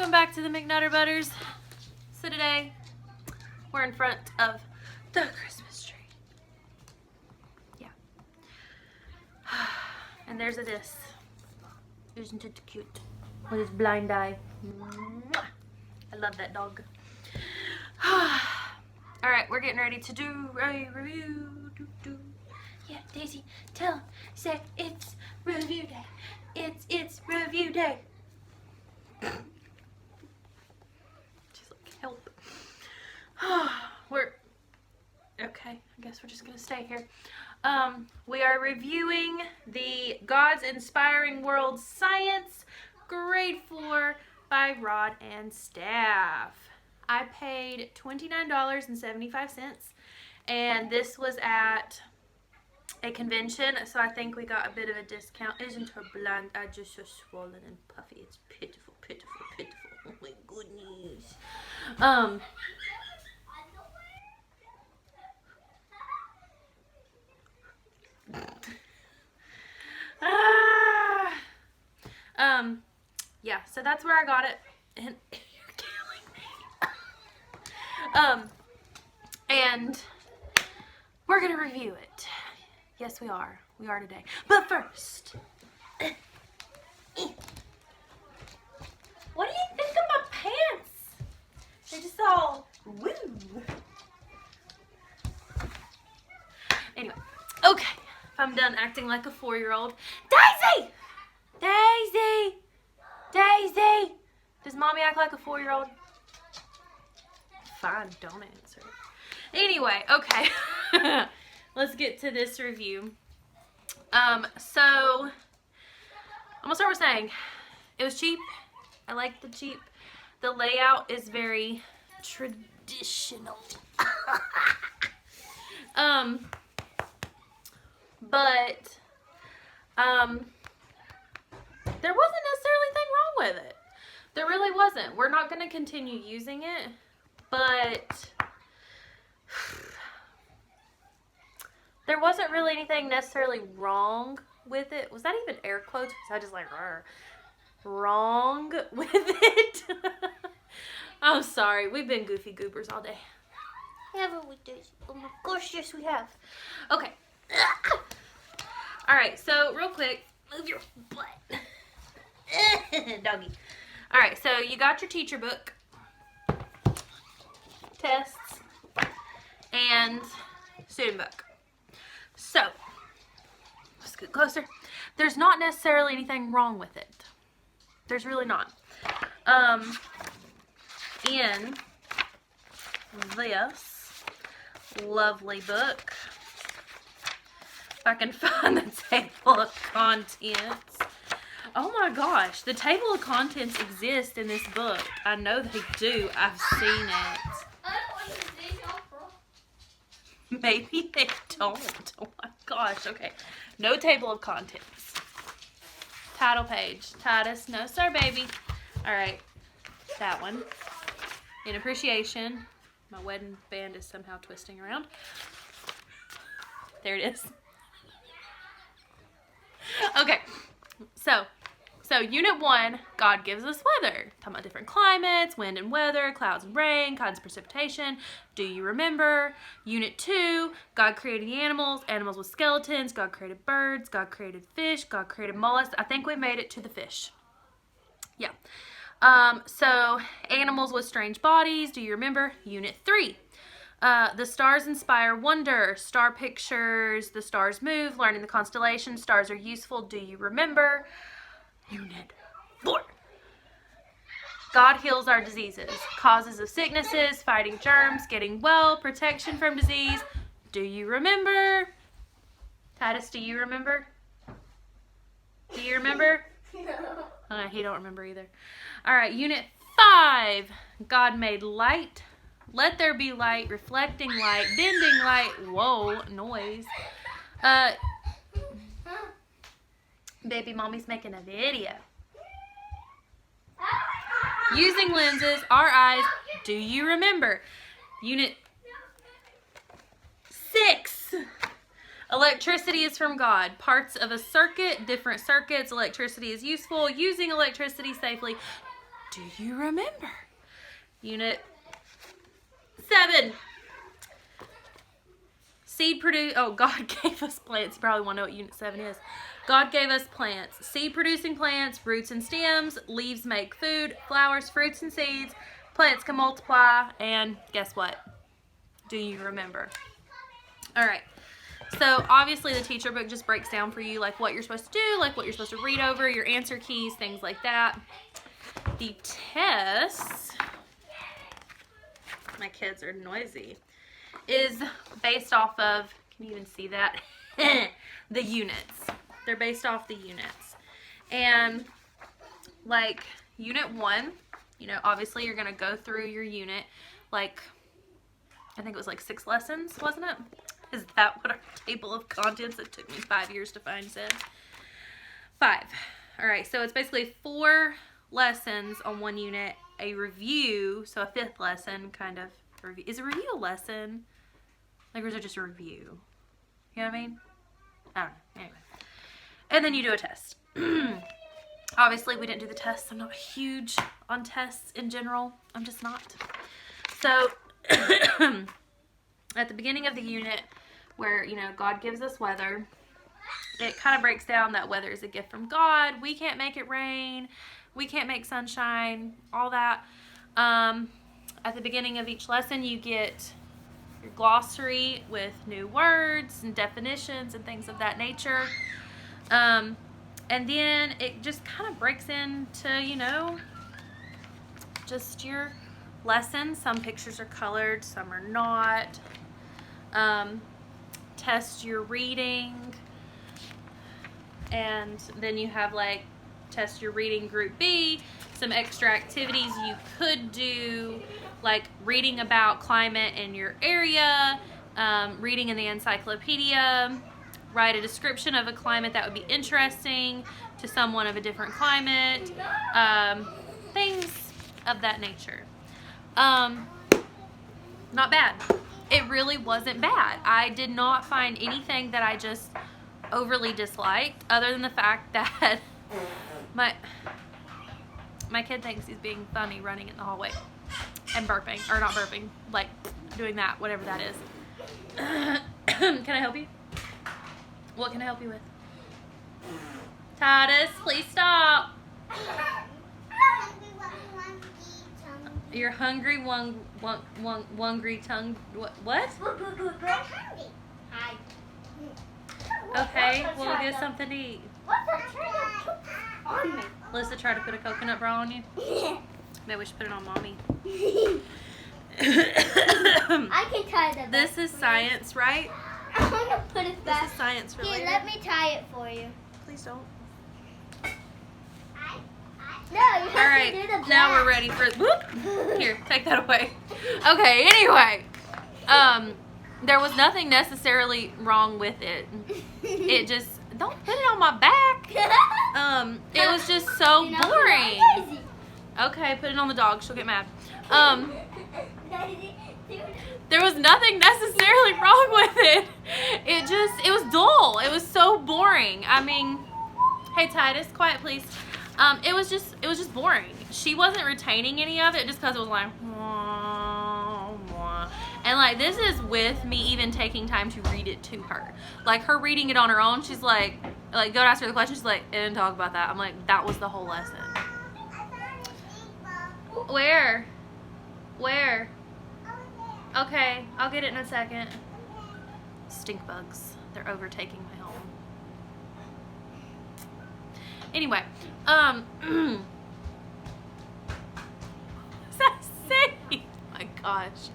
welcome back to the McNutter Butters. So today, we're in front of the Christmas tree. Yeah. And there's a this. Isn't it cute? With his blind eye. Mwah. I love that dog. Alright, we're getting ready to do a review. Yeah, Daisy, tell him. Say, it's review day. It's review day. She's like, help. Okay, I guess we're just gonna stay here. We are reviewing the God's Inspiring World Science Grade 4 by Rod and Staff. I paid $29.75, and this was at a convention, so I think we got a bit of a discount. Isn't her blonde eye just so swollen and puffy? It's pitiful, pitiful, pitiful. Oh my goodness. Yeah, so that's where I got it, and you're killing me. And we're gonna review it. Yes, we are today. But first, what do you think of my pants? They're just all woo. Anyway, okay. I'm done acting like a 4-year-old. Daisy! Daisy! Daisy! Does mommy act like a 4-year-old? Fine, don't answer. Anyway, okay. Let's get to this review. So, I'm gonna start with saying, it was cheap. I like the cheap. The layout is very traditional. But there wasn't necessarily anything wrong with it. There really wasn't. We're not going to continue using it, but there wasn't really anything necessarily wrong with it. Was that even air quotes? Was I just like, wrong with it? I'm sorry. We've been goofy goobers all day. Haven't we, Daisy? Of course, yes, we have. Okay. Alright, so real quick, move your butt. Doggy. Alright, so you got your teacher book, tests, and student book. So, let's get closer. There's not necessarily anything wrong with it. There's really not. In this lovely book, if I can find the table of contents. Oh my gosh, the table of contents exists in this book. I know they do. I've seen it. Maybe they don't. Oh my gosh. Okay. No table of contents. Title page. Titus. No sir, baby. Alright. That one. In appreciation. My wedding band is somehow twisting around. There it is. Okay, so Unit 1, God gives us weather. Talking about different climates, wind and weather, clouds and rain, kinds of precipitation. Do you remember? Unit 2, God created the animals, animals with skeletons. God created birds. God created fish. God created mollusks. I think we made it to the fish. Yeah. So animals with strange bodies. Do you remember? Unit 3. The stars inspire wonder. Star pictures. The stars move. Learning the constellations. Stars are useful. Do you remember? Unit 4. God heals our diseases. Causes of sicknesses. Fighting germs. Getting well. Protection from disease. Do you remember? Titus, do you remember? Do you remember? No. He don't remember either. Alright, Unit 5. God made light. Let there be light, reflecting light, bending light. Whoa, noise. Baby mommy's making a video. Using lenses, our eyes. Do you remember? Unit 6. Electricity is from God. Parts of a circuit, different circuits. Electricity is useful. Using electricity safely. Do you remember? Unit 7. Seed produce. Oh, God gave us plants. You probably want to know what Unit 7 is. God gave us plants. Seed producing plants, roots and stems, leaves make food, flowers, fruits and seeds. Plants can multiply, and guess what? Do you remember? All right. So obviously the teacher book just breaks down for you like what you're supposed to do, like what you're supposed to read over, your answer keys, things like that. The test, my kids are noisy, is based off of, can you even see that? The units. They're based off the units. And like Unit 1, you know, obviously you're going to go through your unit, like, I think it was like 6 lessons, wasn't it? Is that what our table of contents that took me 5 years to find said? 5. All right, so it's basically 4 lessons on one unit, a review, so a 5th lesson kind of review. Is a review a lesson? Like, or is it just a review? You know what I mean? I don't know. Anyway. And then you do a test. Obviously, we didn't do the tests. I'm not huge on tests in general. I'm just not. So, at the beginning of the unit, where, you know, God gives us weather, it kind of breaks down that weather is a gift from God. We can't make it rain. We can't make sunshine. All that. At the beginning of each lesson, you get your glossary with new words and definitions and things of that nature. And then it just kind of breaks into, you know, just your lesson. Some pictures are colored, some are not. Test your reading. And then you have like test your reading group B, some extra activities you could do, like reading about climate in your area, reading in the encyclopedia, write a description of a climate that would be interesting to someone of a different climate, things of that nature. Not bad. It really wasn't bad. I did not find anything that I just overly disliked, other than the fact that my kid thinks he's being funny running in the hallway and burping, or not burping, like doing that, whatever that is. Can I help you? What can I help you with? Titus, please stop. You're hungry, wungry tongue. What? Okay, we'll get something to eat. Melissa tried to put a coconut bra on you. Maybe we should put it on mommy. I can tie that. This is science, right? I'm gonna put it back. This is science for Here, later. let me tie it for you. Please don't. No, you have All right, to do the back. now we're ready for. Whoop. Here, take that away. Okay. Anyway, there was nothing necessarily wrong with it. It just, don't put it on my back. It was just so boring. Okay, put it on the dog. She'll get mad. There was nothing necessarily wrong with it. It was dull. It was so boring. I mean, hey Titus, quiet please. It was just boring. She wasn't retaining any of it just because it was like, wah, wah. And like, this is with me even taking time to read it to her. Like, her reading it on her own, she's like go to ask her the question, she's like, I didn't talk about that. I'm like, that was the whole lesson. Where? Okay, I'll get it in a second. Stink bugs. They're overtaking my home. Anyway, what was I saying? Oh my gosh.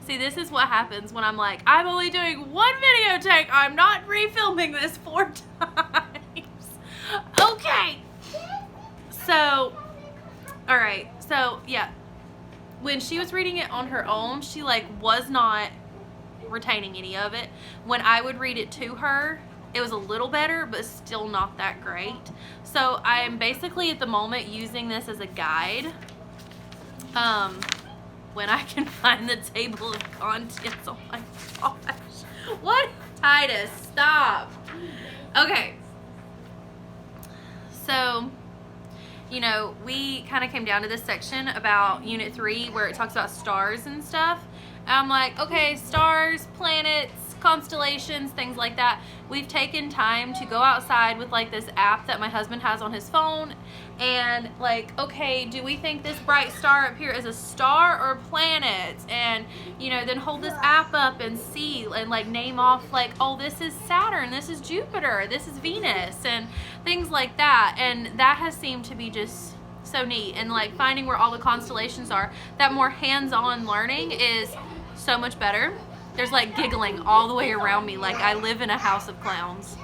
See, this is what happens when I'm like, I'm only doing one video take. I'm not refilming this 4 times. Okay. So, all right. So, yeah. When she was reading it on her own, she like was not retaining any of it. When I would read it to her, it was a little better, but still not that great. So I am basically at the moment using this as a guide. When I can find the table of contents. Oh my gosh. What? Titus, stop. Okay. So, you know, we kind of came down to this section about Unit 3 where it talks about stars and stuff. And I'm like, okay, stars, planets, constellations, things like that. We've taken time to go outside with like this app that my husband has on his phone and like, okay, do we think this bright star up here is a star or a planet? And you know, then hold this app up and see and like name off like, oh, this is Saturn, this is Jupiter, this is Venus, and things like that. And that has seemed to be just so neat. And like finding where all the constellations are, that more hands-on learning is so much better. There's like giggling all the way around me like I live in a house of clowns.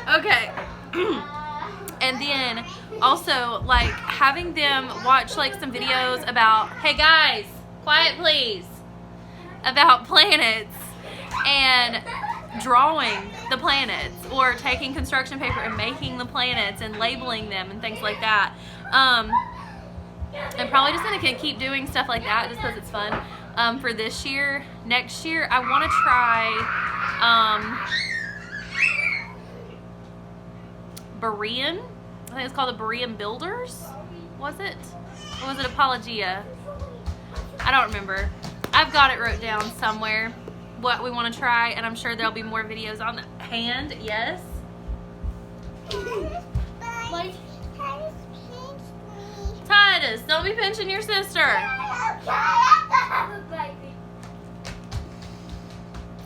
Okay. And then also like having them watch like some videos about, hey guys, quiet please, about planets and drawing the planets or taking construction paper and making the planets and labeling them and things like that. I'm probably just gonna keep doing stuff like that just because it's fun for this year. Next year, I want to try Berean. I think it's called the Berean Builders. Was it? Or was it Apologia? I don't remember. I've got it wrote down somewhere what we want to try, and I'm sure there'll be more videos on the hand. Yes. Titus, don't be pinching your sister.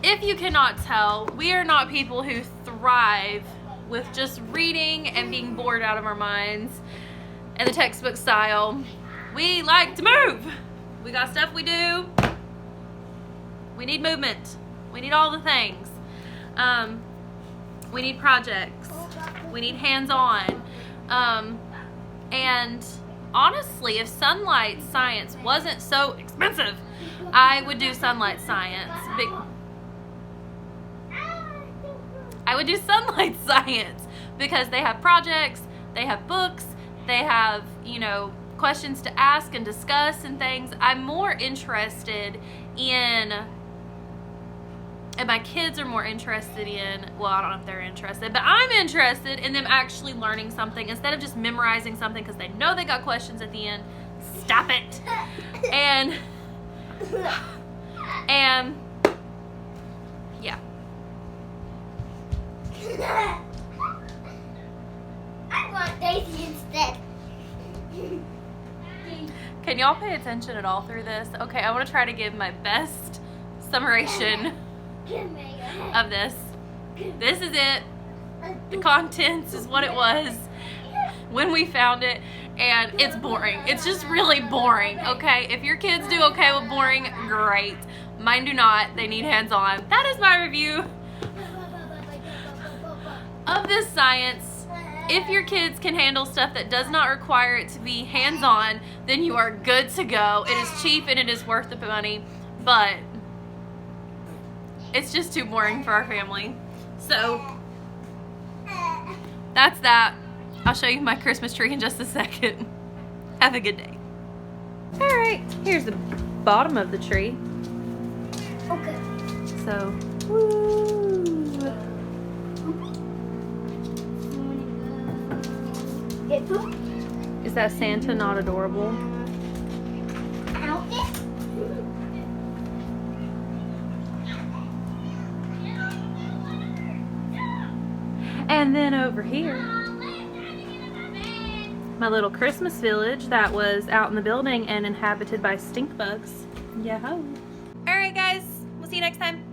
If you cannot tell, we are not people who thrive with just reading and being bored out of our minds in the textbook style. We like to move. We got stuff we do. We need movement. We need all the things. We need projects. We need hands-on. And honestly, if Sunlight Science wasn't so expensive, I would do Sunlight Science. I would do Sunlight Science because they have projects, they have books, they have, you know, questions to ask and discuss and things. I'm more interested in, and my kids are more interested in, well, I don't know if they're interested, but I'm interested in them actually learning something instead of just memorizing something because they know they got questions at the end. Stop it. And yeah. I want Daisy instead. Can y'all pay attention at all through this? Okay, I want to try to give my best summation of this. This is it. The contents is what it was when we found it, and it's boring. It's just really boring, okay? If your kids do okay with boring, great. Mine do not. They need hands-on. That is my review of this science. If your kids can handle stuff that does not require it to be hands-on, then you are good to go. It is cheap and it is worth the money, but it's just too boring for our family. So that's that. I'll show you my Christmas tree in just a second. Have a good day. All right, here's the bottom of the tree. Okay. So, woo. Is that Santa not adorable? And then over here, my little Christmas village that was out in the building and inhabited by stink bugs. Yahoo! Alright guys, we'll see you next time.